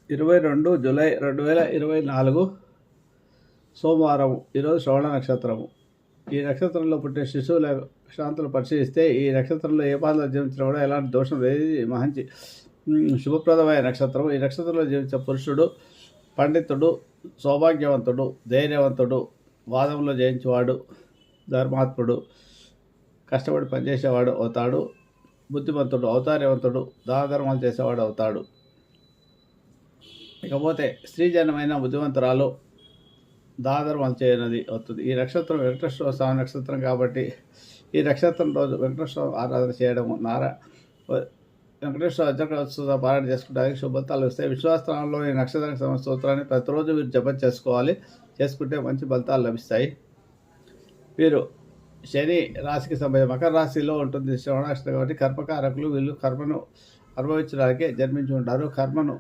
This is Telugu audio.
22 జూలై 2024 సోమవారం. ఈరోజు శ్రవణ నక్షత్రము. ఈ నక్షత్రంలో పుట్టే శిశువుల శాంతులు పరిశీలిస్తే ఈ నక్షత్రంలో ఏ పాదలో జీవించడం కూడా ఎలాంటి దోషం లేదు. మంచి శుభప్రదమైన నక్షత్రం. ఈ నక్షత్రంలో జీవించే పురుషుడు పండితుడు, సౌభాగ్యవంతుడు, ధైర్యవంతుడు, వాదంలో జయించేవాడు, ధర్మాత్ముడు, కష్టపడి పనిచేసేవాడు అవుతాడు, బుద్ధిమంతుడు, ఔదార్యవంతుడు, దానధర్మాలు చేసేవాడు అవుతాడు. ఇకపోతే స్త్రీ జనమైన బుద్ధివంతురాలు, దానధర్మాలు చేయనది అవుతుంది. ఈ నక్షత్రం వెంకటేశ్వర స్వామి నక్షత్రం కాబట్టి ఈ నక్షత్రం రోజు వెంకటేశ్వర ఆరాధన చేయడము, వెంకటేశ్వర అర్చక పారాయణ చేసుకుంటానికి శుభఫలితాలు వస్తాయి. విశ్వాసంలో ఈ నక్షత్రానికి సంబంధించిన స్తోత్రాన్ని ప్రతిరోజు వీరు జపం చేసుకోవాలి. చేసుకుంటే మంచి ఫలితాలు లభిస్తాయి. వీరు శని రాశికి సంబంధించి మకర రాశిలో ఉంటుంది శ్రవణ నక్షత్రం కాబట్టి కర్మకారకులు. వీళ్ళు కర్మను అనుభవించడానికే జన్మించి ఉంటారు. కర్మను